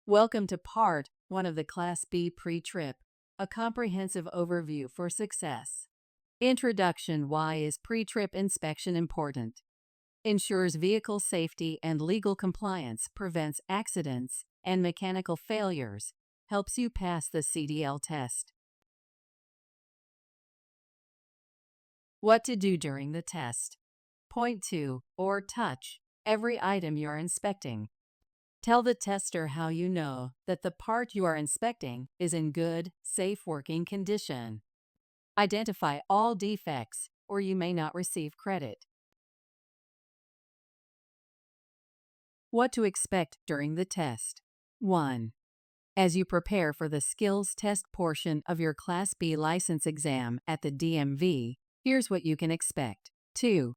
Welcome to Part 1 of the Class B pre-trip, a comprehensive overview for success. Introduction. Why is pre-trip inspection important? Ensures vehicle safety and legal compliance, prevents accidents and mechanical failures, helps you pass the CDL test. What to do during the test. Point to or touch every item you're inspecting. Tell the tester how you know that the part you are inspecting is in good, safe working condition. Identify all defects, or you may not receive credit. What to expect during the test. 1. As you prepare for the skills test portion of your Class B license exam at the DMV, here's what you can expect. 2.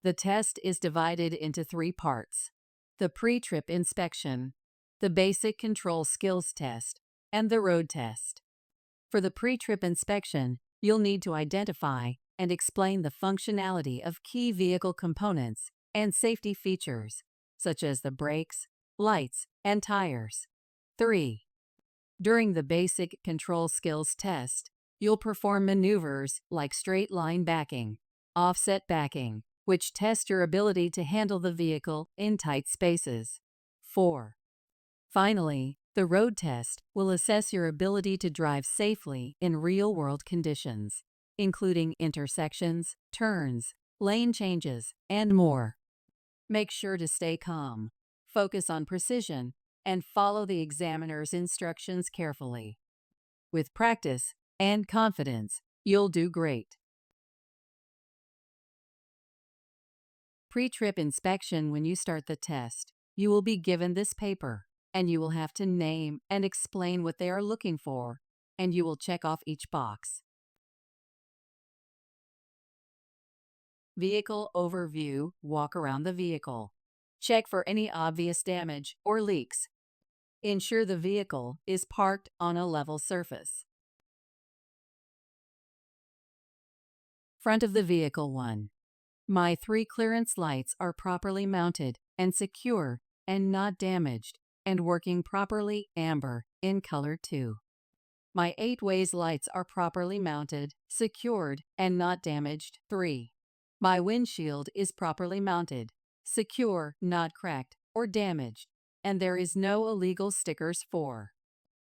The test is divided into 3 parts: the pre-trip inspection, the basic control skills test, and the road test. For the pre-trip inspection, you'll need to identify and explain the functionality of key vehicle components and safety features, such as the brakes, lights, and tires. 3. During the basic control skills test, you'll perform maneuvers like straight line backing, offset backing, which test your ability to handle the vehicle in tight spaces. 4. Finally, the road test will assess your ability to drive safely in real-world conditions, including intersections, turns, lane changes, and more. Make sure to stay calm, focus on precision, and follow the examiner's instructions carefully. With practice and confidence, you'll do great. Pre-trip inspection. When you start the test, you will be given this paper, and you will have to name and explain what they are looking for, and you will check off each box. Vehicle overview. Walk around the vehicle. Check for any obvious damage or leaks. Ensure the vehicle is parked on a level surface. Front of the vehicle. 1. My 3 clearance lights are properly mounted and secure and not damaged and working properly. Amber in color. 2. My 8 ways lights are properly mounted, secured, and not damaged. 3. My windshield is properly mounted, secure, not cracked or damaged, and there is no illegal stickers. 4.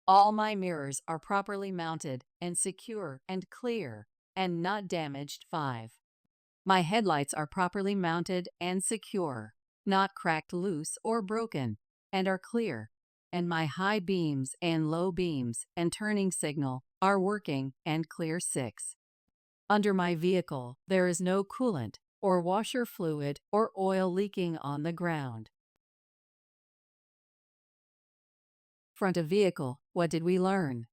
All my mirrors are properly mounted and secure and clear and not damaged. 5. My headlights are properly mounted and secure, not cracked, loose, or broken, and are clear, and my high beams and low beams and turning signal are working and clear. 6. Under my vehicle, there is no coolant or washer fluid or oil leaking on the ground. Front of vehicle. What did we learn?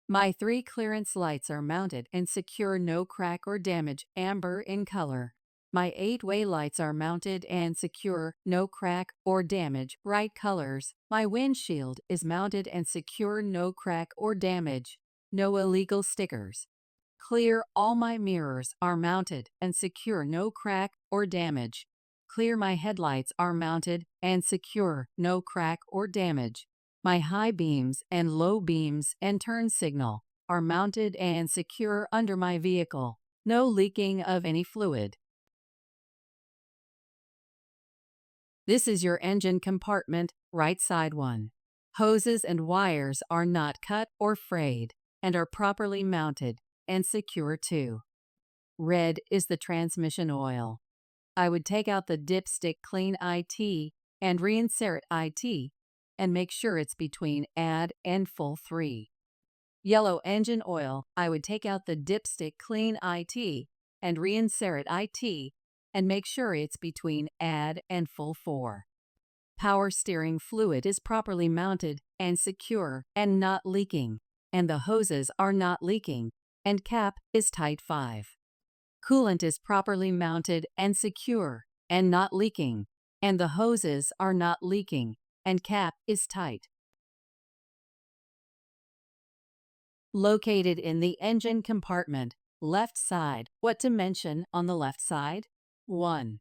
My 3 clearance lights are mounted and secure, no crack or damage. Amber in color. My 8-way lights are mounted and secure, no crack or damage. Bright colors. My windshield is mounted and secure, no crack or damage. No illegal stickers. Clear. All my mirrors are mounted and secure, no crack or damage. Clear. My headlights are mounted and secure, no crack or damage. My high beams and low beams and turn signal are mounted and secure under my vehicle. No leaking of any fluid. This is your engine compartment, right side. 1. Hoses and wires are not cut or frayed and are properly mounted and secure. 2. Red is the transmission oil. I would take out the dipstick, clean IT, and reinsert IT, and make sure it's between add and full. 3. Yellow engine oil. I would take out the dipstick, clean IT, and reinsert IT, and make sure it's between add and full. 4. Power steering fluid is properly mounted and secure and not leaking, and the hoses are not leaking, and cap is tight. 5. Coolant is properly mounted and secure and not leaking, and the hoses are not leaking, and cap is tight. Located in the engine compartment, left side. What to mention on the left side? 1.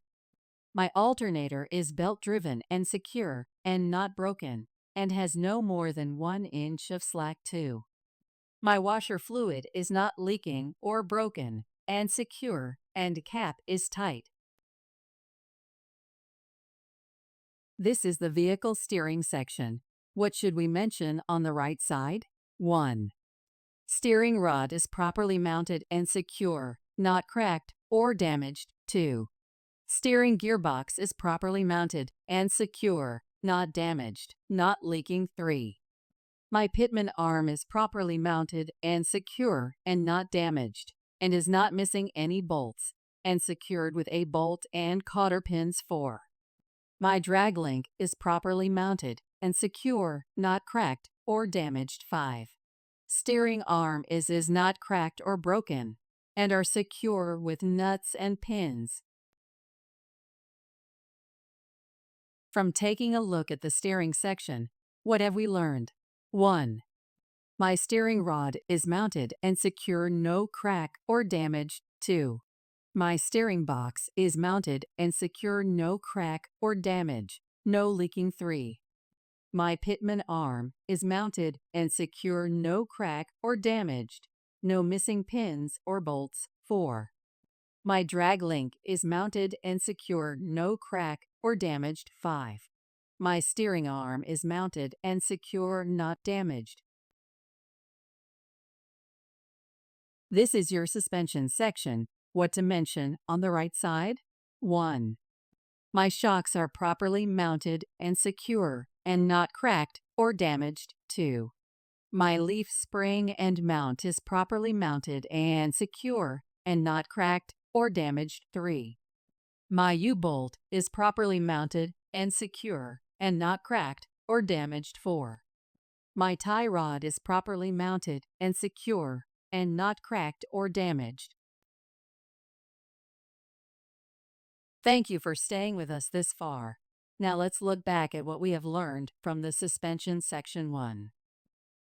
My alternator is belt-driven and secure and not broken. and has no more than 1 inch of slack 2. My washer fluid is not leaking or broken and secure, and cap is tight. This is the vehicle steering section. What should we mention on the right side? 1. Steering rod is properly mounted and secure, not cracked or damaged. 2. Steering gearbox is properly mounted and secure, not damaged, not leaking. 3. My pitman arm is properly mounted and secure and not damaged, and is not missing any bolts, and secured with a bolt and cotter pins. 4. My drag link is properly mounted and secure, not cracked or damaged. 5. Steering arm is not cracked or broken, and are secure with nuts and pins. From taking a look at the steering section, what have we learned? 1. My steering rod is mounted and secure, no crack or damage. 2. My steering box is mounted and secure, no crack or damage, no leaking. 3. My pitman arm is mounted and secure, no crack or damaged, no missing pins or bolts. 4. My drag link is mounted and secure, no crack or damaged. 5. My steering arm is mounted and secure, not damaged. This is your suspension section. What to mention on the right side? 1. My shocks are properly mounted and secure and not cracked or damaged. 2. My leaf spring and mount is properly mounted and secure and not cracked or damaged. 3. My U-bolt is properly mounted and secure and not cracked or damaged. 4. My tie rod is properly mounted and secure and not cracked or damaged. Thank you for staying with us this far. Now let's look back at what we have learned from the suspension section 1.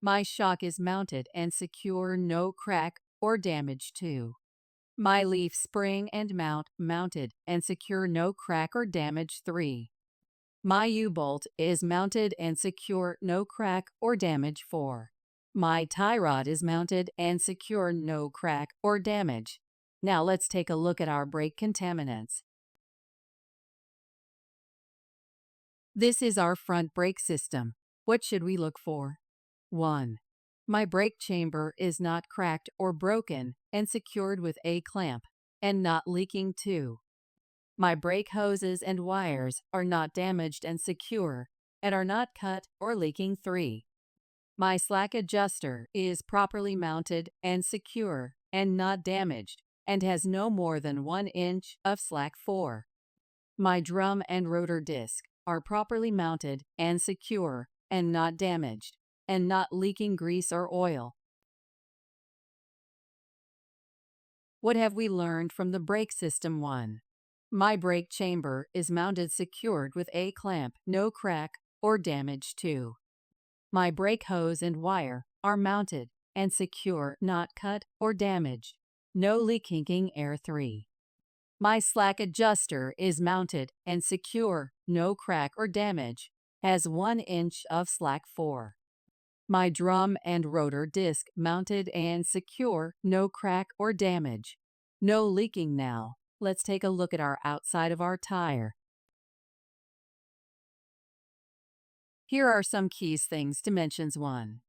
My shock is mounted and secure, no crack or damage. 2. My leaf spring and mount mounted and secure, no crack or damage. 3. My U-bolt is mounted and secure, no crack or damage. 4. My tie rod is mounted and secure, no crack or damage. Now let's take a look at our brake contaminants. This is our front brake system. What should we look for? 1. My brake chamber is not cracked or broken and secured with a clamp and not leaking. 2. My brake hoses and wires are not damaged and secure and are not cut or leaking. 3. My slack adjuster is properly mounted and secure and not damaged and has no more than 1 inch of slack. 4. My drum and rotor disc are properly mounted and secure and not damaged and not leaking grease or oil. What have we learned from the brake system 1? My brake chamber is mounted secured with a clamp, no crack or damage. 2. My brake hose and wire are mounted and secure, not cut or damaged, no leaking air. 3. My slack adjuster is mounted and secure, no crack or damage, has 1 inch of slack. 4. My drum and rotor disc mounted and secure, no crack or damage, no leaking. Now, let's take a look at our outside of our tire. Here are some key things to mention. 1.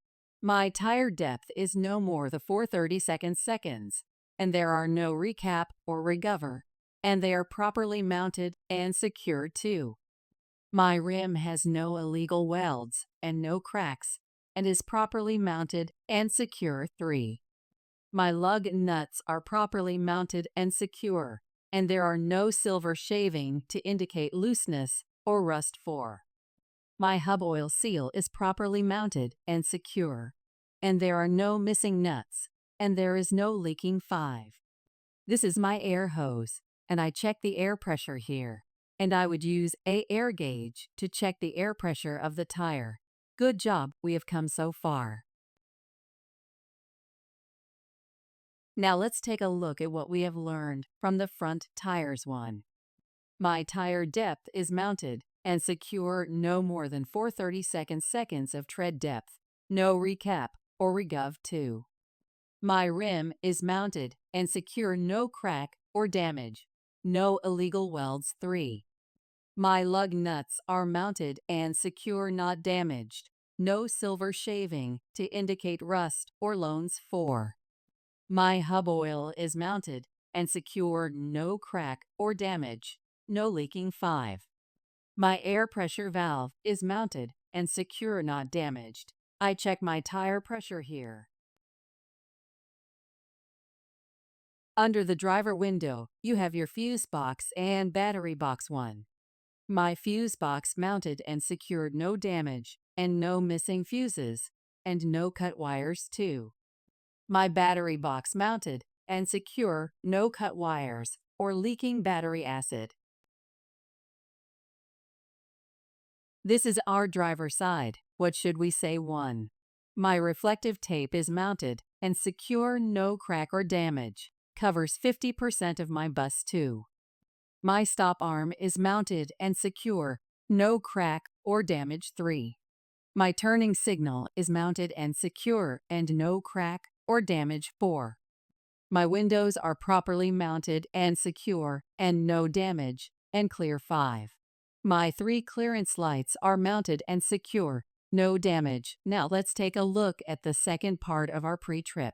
My tire depth is no more than 4/32 seconds, and there are no recap or recover, and they are properly mounted and secured. 2. My rim has no illegal welds and no cracks, and is properly mounted and secure. 3. My lug nuts are properly mounted and secure, and there are no silver shaving to indicate looseness or rust. 4. My hub oil seal is properly mounted and secure, and there are no missing nuts, and there is no leaking. 5. This is my air hose, and I check the air pressure here, and I would use an air gauge to check the air pressure of the tire. Good job, we have come so far. Now let's take a look at what we have learned from the front tires 1. My tire depth is mounted and secure no more than 4/32 seconds of tread depth. No recap or regov 2. My rim is mounted and secure no crack or damage. No illegal welds 3. My lug nuts are mounted and secure not damaged. No silver shaving to indicate rust or loans 4. My hub oil is mounted and secure no crack or damage. No leaking 5. My air pressure valve is mounted and secure not damaged. I check my tire pressure here. Under the driver window, you have your fuse box and battery box 1. My fuse box mounted and secured no damage and no missing fuses and no cut wires 2. My battery box mounted and secure no cut wires or leaking battery acid. This is our driver side. What should we say 1? My reflective tape is mounted and secure no crack or damage. Covers 50% of my bus 2. My stop arm is mounted and secure, no crack or damage 3. My turning signal is mounted and secure and no crack or damage 4. My windows are properly mounted and secure and no damage and clear 5. My 3 clearance lights are mounted and secure, no damage. Now let's take a look at the second part of our pre-trip.